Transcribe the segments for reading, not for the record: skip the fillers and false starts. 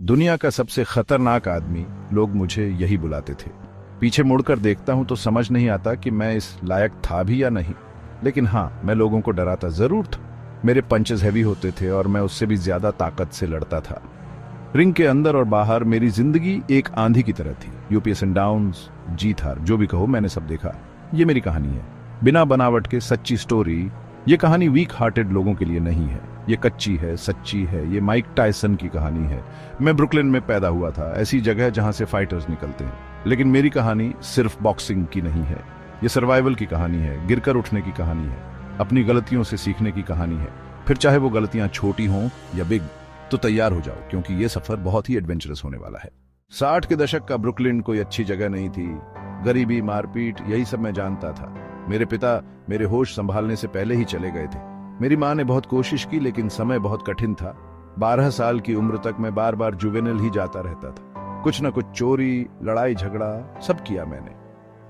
दुनिया का सबसे खतरनाक आदमी, लोग मुझे यही बुलाते थे। पीछे मुड़कर देखता हूं तो समझ नहीं आता कि मैं इस लायक था भी या नहीं। लेकिन हाँ, मैं लोगों को डराता जरूर था। मेरे पंचेस हैवी होते थे और मैं उससे भी ज्यादा ताकत से लड़ता था। रिंग के अंदर और बाहर मेरी जिंदगी एक आंधी की तरह थी। यूपीएस एंड डाउन्स, जीत हार, जो भी कहो, मैंने सब देखा। ये मेरी कहानी है, बिना बनावट के सच्ची स्टोरी। ये कहानी वीक हार्टेड लोगों के लिए नहीं है, ये कच्ची है, सच्ची है। ये माइक टायसन की कहानी है। मैं ब्रुकलिन में पैदा हुआ था, ऐसी जगह जहां से फाइटर्स निकलते हैं। लेकिन मेरी कहानी सिर्फ बॉक्सिंग की नहीं है, ये सर्वाइवल की कहानी है, गिरकर उठने की कहानी है, अपनी गलतियों से सीखने की कहानी है। फिर चाहे वो गलतियां छोटी हों या बिग, तो तैयार हो जाओ, क्योंकि ये सफर बहुत ही एडवेंचरस होने वाला है। 60 के दशक का ब्रुकलिन कोई अच्छी जगह नहीं थी। गरीबी, मारपीट, यही सब मैं जानता था। मेरे पिता मेरे होश संभालने से पहले ही चले गए थे। मेरी माँ ने बहुत कोशिश की, लेकिन समय बहुत कठिन था। 12 साल की उम्र तक मैं बार बार जुवेनिल ही जाता रहता था। कुछ न कुछ चोरी, लड़ाई झगड़ा सब किया मैंने।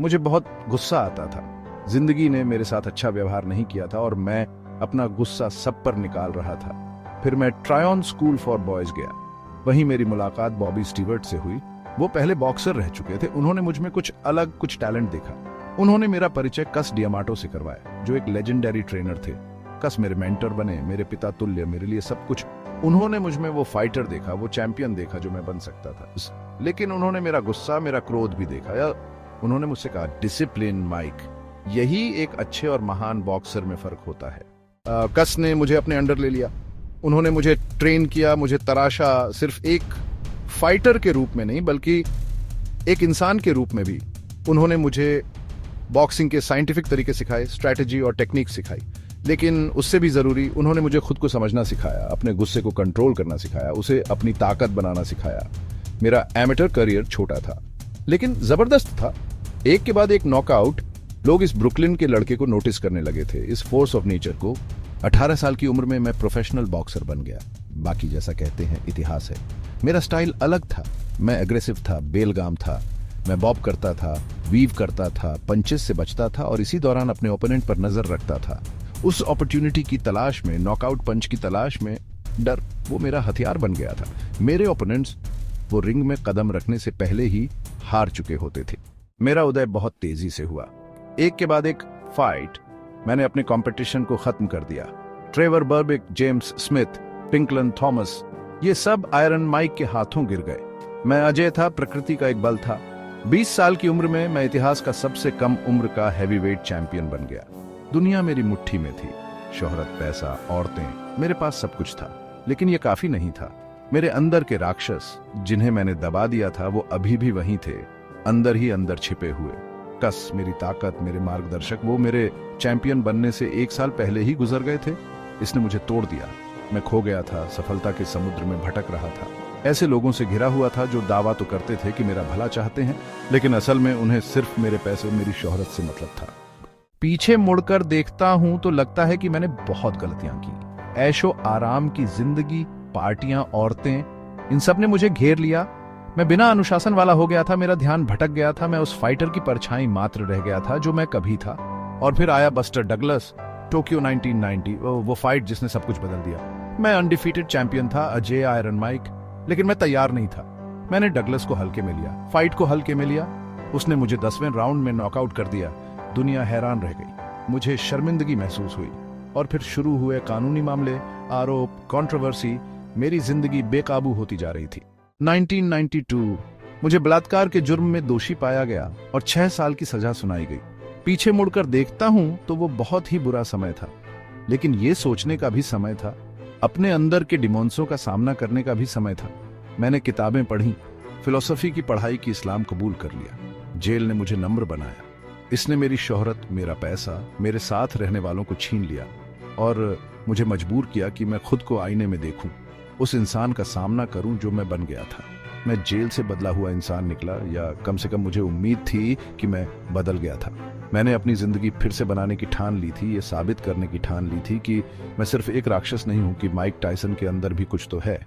मुझे बहुत गुस्सा आता था। जिंदगी ने मेरे साथ अच्छा व्यवहार नहीं किया था और मैं अपना गुस्सा सब पर निकाल रहा था। फिर मैं ट्रायन स्कूल फॉर बॉयज गया। वहीं मेरी मुलाकात बॉबी स्टीवर्ट से हुई। वो पहले बॉक्सर रह चुके थे। उन्होंने मुझ में कुछ अलग, कुछ टैलेंट देखा। उन्होंने मेरा परिचय कस डियामाटो से करवाया, जो एक लेजेंडरी ट्रेनर थे। कस मेरे मेंटर बने, मेरे पिता तुल्य, मेरे लिए सब कुछ। उन्होंने मुझ में वो फाइटर देखा, वो चैंपियन देखा जो मैं बन सकता था। लेकिन उन्होंने मेरा गुस्सा, मेरा क्रोध भी देखा। या उन्होंने मुझसे कहा, डिसिप्लिन माइक, यही एक अच्छे और महान बॉक्सर में फर्क होता है। कस ने मुझे अपने अंडर ले लिया। उन्होंने मुझे ट्रेन किया, मुझे तराशा, सिर्फ एक फाइटर के रूप में नहीं, बल्कि एक इंसान के रूप में भी। उन्होंने मुझे बॉक्सिंग के साइंटिफिक तरीके सिखाए, स्ट्रैटेजी और टेक्निक सिखाई। लेकिन उससे भी जरूरी, उन्होंने मुझे खुद को समझना सिखाया, अपने गुस्से को कंट्रोल करना सिखाया, उसे अपनी ताकत बनाना सिखाया। मेरा एमेटर करियर छोटा था, लेकिन जबरदस्त था। एक के बाद एक नॉकआउट। लोग इस ब्रुकलिन के लड़के को नोटिस करने लगे थे, इस फोर्स ऑफ नेचर को। 18 साल की उम्र में मैं प्रोफेशनल बॉक्सर बन गया। बाकी जैसा कहते हैं, इतिहास है। मेरा स्टाइल अलग था। मैं एग्रेसिव था, बेलगाम था। मैं बॉब करता था, वीव करता था, पंचेस से बचता था और इसी दौरान अपने ओपोनेंट पर नजर रखता था। उस अपॉर्चुनिटी की तलाश में, नॉकआउट पंच की तलाश में, डर वो मेरा हथियार बन गया था। मेरे ओपोनेंट्स वो रिंग में कदम रखने से पहले ही हार चुके होते थे। मेरा उदय बहुत तेजी से हुआ। एक के बाद एक फाइट। मैंने अपने कंपटीशन को खत्म कर दिया। ट्रेवर बर्बिक, जेम्स स्मिथ, पिंकलन थॉमस, ये सब आयरन माइक के हाथों गिर गए। मैं अजय था, प्रकृति का एक बल था। 20 साल की उम्र में मैं इतिहास का सबसे कम उम्र का हैवीवेट चैंपियन बन गया। दुनिया मेरी मुट्ठी में थी। शोहरत, पैसा, औरतें, मेरे पास सब कुछ था। लेकिन यह काफी नहीं था। मेरे अंदर के राक्षस, जिन्हें मैंने दबा दिया था, वो अभी भी वहीं थे, अंदर ही अंदर छिपे हुए। कस मेरी ताकत, मेरे मार्गदर्शक, वो मेरे चैंपियन बनने से 1 साल पहले ही गुजर गए थे। इसने मुझे तोड़ दिया। मैं खो गया था, सफलता के समुद्र में भटक रहा था। ऐसे लोगों से घिरा हुआ था जो दावा तो करते थे कि मेरा भला चाहते हैं, लेकिन असल में उन्हें सिर्फ मेरे पैसे, मेरी शोहरत से मतलब था। पीछे मुड़कर देखता हूं तो लगता है कि मैंने बहुत गलतियां की। ऐशो आराम की जिंदगी, पार्टियां, औरतें, इन सब ने मुझे घेर लिया। मैं बिना अनुशासन वाला हो गया था। मेरा ध्यान भटक गया था। मैं उस फाइटर की परछाई मात्र रह गया था जो मैं कभी था। और फिर आया बस्टर डगलस, टोक्यो 1990, वो फाइट जिसने सब कुछ बदल दिया। मैं अनडिफीटेड चैंपियन था, अजय आयरन माइक, लेकिन मैं तैयार नहीं था। मैंने डगलस को हल्के में लिया, फाइट को हल्के में लिया। उसने मुझे 10वें राउंड में नॉकआउट कर दिया। दुनिया हैरान रह गई। मुझे शर्मिंदगी महसूस हुई। और फिर शुरू हुए कानूनी मामले, आरोप, कंट्रोवर्सी। मेरी जिंदगी बेकाबू होती जा रही थी। 1992 मुझे बलात्कार के जुर्म में दोषी पाया गया और 6 साल की सजा सुनाई गई। पीछे मुड़कर देखता हूं तो वो बहुत ही बुरा समय था, लेकिन ये सोचने का भी समय था, अपने अंदर के डिमोंसों का सामना करने का भी समय था। मैंने किताबें पढ़ी, फिलॉसफी की पढ़ाई की, इस्लाम कबूल कर लिया। जेल ने मुझे नम्र बनाया। इसने मेरी शोहरत, मेरा पैसा, मेरे साथ रहने वालों को छीन लिया और मुझे मजबूर किया कि मैं खुद को आईने में देखूं, उस इंसान का सामना करूं जो मैं बन गया था। मैं जेल से बदला हुआ इंसान निकला, या कम से कम मुझे उम्मीद थी कि मैं बदल गया था। मैंने अपनी जिंदगी फिर से बनाने की ठान ली थी, ये साबित करने की ठान ली थी कि मैं सिर्फ एक राक्षस नहीं हूं, कि माइक टायसन के अंदर भी कुछ तो है।